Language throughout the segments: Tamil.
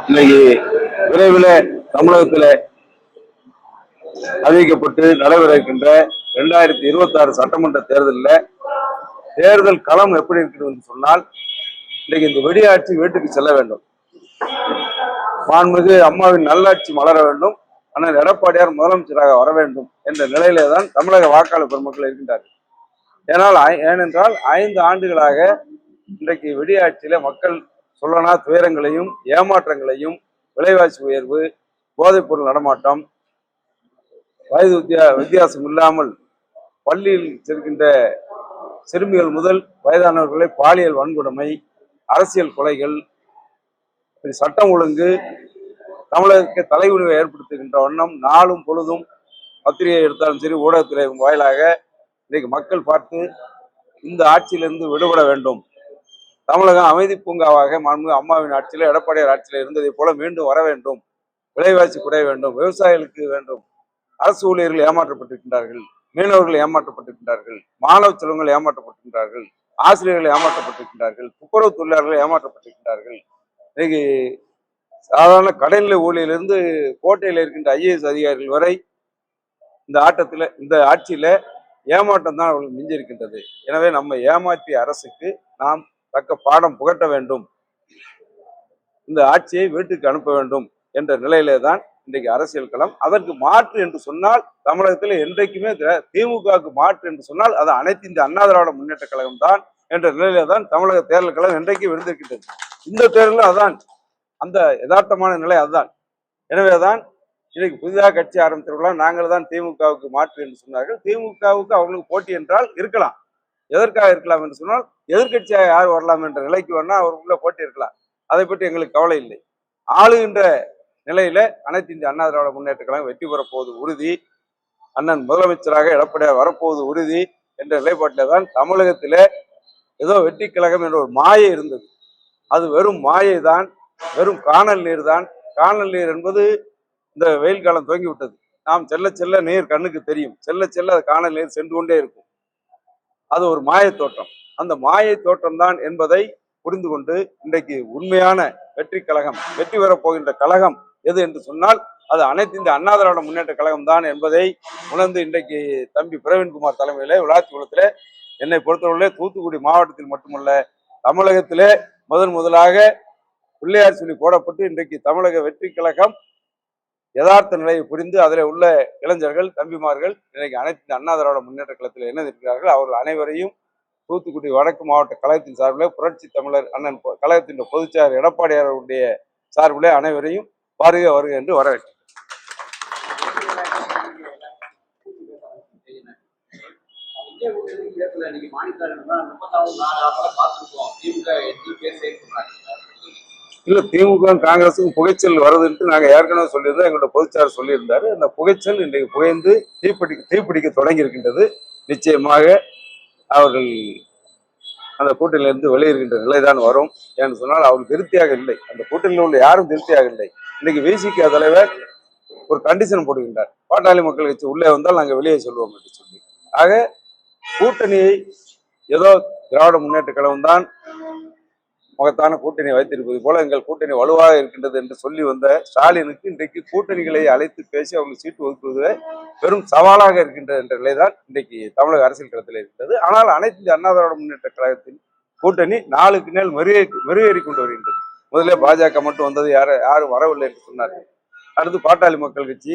இன்னைக்கு விரைவில் தமிழகத்தில் அறிவிக்கப்பட்டு நடைபெற இருக்கின்ற 2026 சட்டமன்ற தேர்தலில் தேர்தல் களம் எப்படி இருக்கிறது என்று சொன்னால், இன்னைக்கு இந்த வெடியாட்சி வீட்டுக்கு செல்ல வேண்டும், மாண்புமிகு அம்மாவின் நல்லாட்சி மலர வேண்டும், அண்ணன் எடப்பாடியார் முதலமைச்சராக வர வேண்டும் என்ற நிலையிலே தான் தமிழக வாக்காளர் பெருமக்கள் இருக்கின்றார்கள். ஏனென்றால் 5 ஆண்டுகளாக இன்றைக்கு வெடியாட்சியில மக்கள் சொல்லனா துயரங்களையும் ஏமாற்றங்களையும், விலைவாசி உயர்வு, போதைப் பொருள் நடமாட்டம், வயது வித்தியாசம் இல்லாமல் பள்ளியில் செல்கின்ற சிறுமிகள் முதல் வயதானவர்களை பாலியல் வன்கொடுமை, அரசியல் கொலைகள், சட்டம் ஒழுங்கு தமிழகத்துக்கு தலைகுனிவை ஏற்படுத்துகின்ற வண்ணம் நாளும் பொழுதும் பத்திரிகை எடுத்தாலும் சரி, ஊடகத்திலே வாயிலாக இன்றைக்கு மக்கள் பார்த்து இந்த ஆட்சியிலிருந்து விடுபட வேண்டும், தமிழகம் அமைதி பூங்காவாக மாண்புமிகு அம்மாவின் ஆட்சியில் எடப்பாடியார் ஆட்சியில் இருந்ததை போல மீண்டும் வர வேண்டும், விலைவாசி குறைய வேண்டும், விவசாயிகளுக்கு வேண்டும், அரசு ஊழியர்கள் ஏமாற்றப்பட்டிருக்கின்றார்கள், மீனவர்கள் ஏமாற்றப்பட்டிருக்கின்றார்கள், மாணவ செல்வங்கள் ஏமாற்றப்பட்டிருக்கின்றார்கள், ஆசிரியர்கள் ஏமாற்றப்பட்டிருக்கின்றார்கள், துப்புரவு தொழிலாளர்கள் ஏமாற்றப்பட்டிருக்கின்றார்கள். இன்னைக்கு சாதாரண கடல்ல ஊழியிலிருந்து கோட்டையில் இருக்கின்ற IAS அதிகாரிகள் வரை இந்த ஆட்சியில ஏமாற்றம் தான் அவர்கள் மிஞ்சிருக்கின்றது. எனவே நம்ம ஏமாற்றிய அரசுக்கு நாம் தக்க பாடம் புகட்ட வேண்டும், இந்த ஆட்சியை வீட்டுக்கு அனுப்ப வேண்டும் என்ற நிலையிலே தான் இன்றைக்கு அரசியல் களம். அதற்கு மாற்று என்று சொன்னால், தமிழகத்தில் என்றைக்குமே திமுகவுக்கு மாற்று என்று சொன்னால் அது அனைத்து இந்த அண்ணா திராவிட முன்னேற்ற கழகம் தான் என்ற நிலையிலே தான் தமிழக தேர்தல் களம் என்றைக்கும் விழுந்திருக்கின்றது. இந்த தேர்தலில் அதான் அந்த யதார்த்தமான நிலை அதுதான். எனவேதான் இன்னைக்கு புதிதாக கட்சி ஆரம்பித்தவர்களாம் நாங்கள் தான் திமுகவுக்கு மாற்று என்று சொன்னார்கள். திமுகவுக்கு அவர்களுக்கு போட்டி என்றால் இருக்கலாம், எதற்காக இருக்கலாம் என்று சொன்னால், எதிர்கட்சியாக யார் வரலாம் என்ற நிலைக்கு வேணா அவருக்குள்ள போட்டி இருக்கலாம், அதை பற்றி எங்களுக்கு கவலை இல்லை. ஆளுகின்ற நிலையில அனைத்து இந்திய அண்ணா திராவிட முன்னேற்ற கழகம் வெற்றி பெறப்போவது உறுதி, அண்ணன் முதலமைச்சராக எடப்பாடியார் வரப்போவது உறுதி என்ற நிலைப்பாட்டில தான் தமிழகத்திலே ஏதோ வெற்றி கழகம் என்ற ஒரு மாயை இருந்தது. அது வெறும் மாயை தான், வெறும் காணல் நீர் தான். காணல் நீர் என்பது இந்த வெயில் காலம் துவங்கி விட்டது, நாம் செல்ல செல்ல நீர் கண்ணுக்கு தெரியும், செல்ல செல்ல அது காணல் நீர் சென்று கொண்டே இருக்கும். அது ஒரு மாய தோற்றம். அந்த மாயை தோற்றம் தான் என்பதை புரிந்து கொண்டு இன்றைக்கு உண்மையான வெற்றி கழகம், வெற்றி பெறப் போகின்ற கழகம் எது என்று சொன்னால் அது அனைத்து இந்த அண்ணா திராவிட முன்னேற்ற கழகம் தான் என்பதை உணர்ந்து இன்றைக்கு தம்பி பிரவீன்குமார் தலைமையிலே விளாத்திக்குளத்திலே, என்னை பொறுத்தவரையிலே தூத்துக்குடி மாவட்டத்தில் மட்டுமல்ல தமிழகத்திலே முதலாக பிள்ளையார் சொல்லி போடப்பட்டு இன்றைக்கு தமிழக வெற்றி கழகம் யதார்த்த நிலையை புரிந்து அதில் உள்ள இளைஞர்கள் தம்பிமார்கள் இன்றைக்கு அனைத்து அண்ணா திராவிட முன்னேற்ற கழகத்தில் இணைந்திருக்கிறார்கள். அவர்கள் அனைவரையும் தூத்துக்குடி வடக்கு மாவட்ட கழகத்தின் சார்பில் புரட்சி தமிழர் அண்ணன் கழகத்தின் பொதுச்செயலாளர் எடப்பாடியாருடைய சார்பிலே அனைவரையும் வருக வருக என்று வரவேற்கிறேன். இல்ல, திமுக காங்கிரஸுக்கும் புகைச்சல் வருதுன்ட்டு நாங்க ஏற்கனவே சொல்லியிருந்தோம், எங்களோட பொதுச்செயலாளர் சொல்லியிருந்தாரு. அந்த புகைச்சல் இன்றைக்கு புகைந்து தீப்பிடிக்க தொடங்கி இருக்கின்றது. நிச்சயமாக அவர்கள் அந்த கூட்டணியிலிருந்து வெளியிருக்கின்ற நிலைதான் வரும். ஏன்னு சொன்னால் அவர்கள் திருப்தியாக இல்லை, அந்த கூட்டணியில் உள்ள யாரும் திருப்தியாக இல்லை. இன்னைக்கு VCK தலைவர் ஒரு கண்டிஷன் போடுகின்றார், பாட்டாளி மக்கள் கட்சி உள்ளே வந்தால் நாங்கள் வெளியே சொல்லுவோம் என்று சொல்லி. ஆக கூட்டணியை ஏதோ திராவிட முன்னேற்ற கழகம் தான் மகத்தான கூட்டணி வைத்திருப்பது போல எங்கள் கூட்டணி வலுவாக இருக்கின்றது என்று சொல்லி வந்த ஸ்டாலினுக்கு இன்றைக்கு கூட்டணிகளை அழைத்து பேசி அவங்களுக்கு சீட்டு ஒதுக்குவது பெரும் சவாலாக இருக்கின்றது என்ற நிலைதான் இன்றைக்கு தமிழக அரசியல் களத்தில் இருக்கின்றது. ஆனால் அனைத்து இந்திய அண்ணா திராவிட முன்னேற்ற கழகத்தின் கூட்டணி நாளுக்கு நாள் மெருகேறி கொண்டு வருகின்றது. முதல்ல பாஜக மட்டும் வந்தது, யாரும் வரவில்லை என்று சொன்னார்கள். அடுத்து பாட்டாளி மக்கள் கட்சி,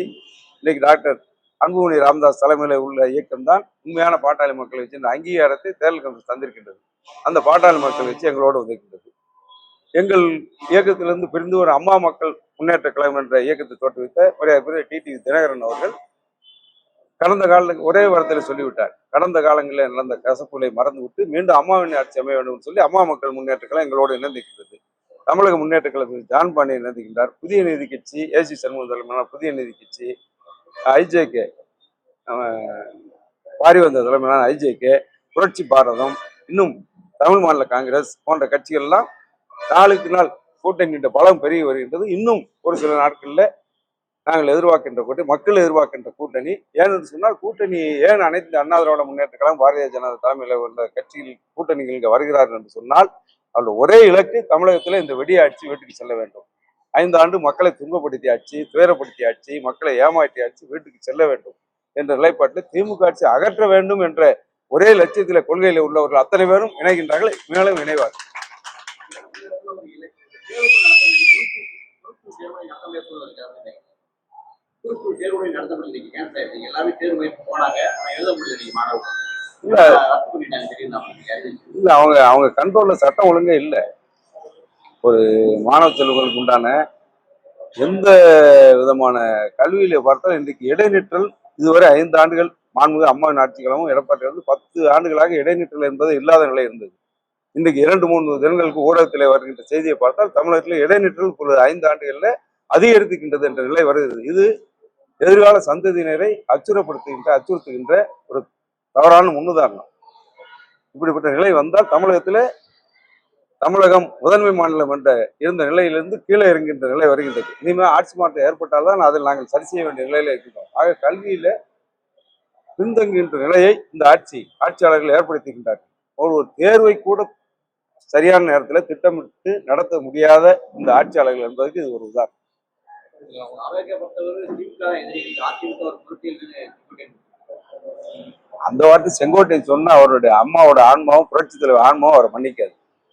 இன்னைக்கு டாக்டர் அன்புமணி ராமதாஸ் தலைமையில் உள்ள இயக்கம் தான் உண்மையான பாட்டாளி மக்கள் கட்சி என்ற அங்கீகாரத்தை தேர்தல் கமிஷன் தந்திருக்கின்றது. அந்த பாட்டாளி மக்கள் கட்சி எங்களோடு வந்திருக்கின்றது. எங்கள் இயக்கத்திலிருந்து பிரிந்து ஒரு அம்மா மக்கள் முன்னேற்ற கழகம் என்ற இயக்கத்தை தோற்றுவித்த மரியாதைக்குரிய டிடிவி தினகரன் அவர்கள் கடந்த காலங்களுக்கு ஒரே வாரத்தில் சொல்லிவிட்டார், கடந்த காலங்களில் நடந்த கசப்புகளை மறந்து விட்டு மீண்டும் அம்மாவின் ஆட்சி அமைய வேண்டும் சொல்லி அம்மா மக்கள் முன்னேற்ற கழகம் எங்களோடு இணைந்திருக்கிறது. தமிழக முன்னேற்ற கழகத்தில் ஜான் பாண்டியன் இணைந்திருக்கின்றார். புதிய நீதி கட்சி AC சண்முகம் தலைமையிலான புதிய நீதி கட்சி, IJK பாரிவந்த தலைமையிலான IJK, புரட்சி பாரதம், இன்னும் தமிழ் மாநில காங்கிரஸ் போன்ற கட்சிகள் எல்லாம் நாளுக்கு நாள் கூட்டணி பலம் பெருகி வருகின்றது. இன்னும் ஒரு சில நாட்களில் நாங்கள் எதிர்பார்க்கின்ற கூட்டணி, மக்கள் எதிர்பார்க்கின்ற கூட்டணி. ஏன்னு சொன்னால் கூட்டணி ஏன் அனைத்து அண்ணா திராவிட முன்னேற்ற கழகம் பாரதிய ஜனதா தலைமையில் உள்ள கட்சிகள் கூட்டணிகள் இங்கே வருகிறார்கள் என்று சொன்னால் அவர்கள் ஒரே இலக்கு, தமிழகத்தில் இந்த வெடியாட்சி வீட்டுக்கு செல்ல வேண்டும். 5 ஆண்டு மக்களை துன்பப்படுத்திய ஆட்சி, துயரப்படுத்திய ஆட்சி, மக்களை ஏமாற்றிய ஆட்சி வீட்டுக்கு செல்ல வேண்டும் என்ற நிலைப்பாட்டில் திமுக ஆட்சி அகற்ற வேண்டும் என்ற ஒரே லட்சியத்தில கொள்கையில உள்ளவர்கள் அத்தனை பேரும் இணைகின்றார்கள், மேலும் இணைவார். இல்ல இல்ல அவங்க அவங்க கண்ட்ரோல்ல சட்டம் ஒழுங்கே இல்ல. ஒரு மாணவ செல்வங்களுக்கு உண்டான எந்த விதமான கல்வியில பார்த்தால் இன்றைக்கு இடைநிற்றல் இதுவரை 5 ஆண்டுகள் மாண்புமிகு அம்மாவின் ஆட்சி காலமும் எடப்பாடி வந்து 10 ஆண்டுகளாக இடைநிற்றல் என்பது இல்லாத நிலை இருந்தது. இன்றைக்கு 2-3 தினங்களுக்கு ஊடகத்தில் வருகின்ற செய்தியை பார்த்தால் தமிழகத்தில் இடைநிற்றல் 5 ஆண்டுகள்ல அதிகரித்துக்கின்றது என்ற நிலை வருகிறது. இது எதிர்கால சந்ததியினரை அச்சுறுத்துகின்ற ஒரு தவறான முன்னுதாரணம். இப்படிப்பட்ட நிலை வந்தால் தமிழகம் முதன்மை மாநிலம் என்ற இருந்த நிலையிலிருந்து கீழே இறங்குகின்ற நிலை வருகின்றது. இனிமேல் ஆட்சி மாற்றம் ஏற்பட்டால்தான் அதில் நாங்கள் சரி செய்ய வேண்டிய நிலையில இருக்கின்றோம். ஆக கல்வியில பின்தங்குகின்ற நிலையை இந்த ஆட்சியாளர்கள் ஏற்படுத்துகின்றார்கள். ஒரு தேர்வை கூட சரியான நேரத்தில் திட்டமிட்டு நடத்த முடியாத இந்த ஆட்சியாளர்கள் என்பதற்கு இது ஒரு உதாரணம். அந்த வார்த்தை செங்கோட்டையன் சொன்ன அவருடைய அம்மாவோட ஆன்மாவும் புரட்சி தலைவர் ஆன்மாவும் அவரை மன்னிக்காது.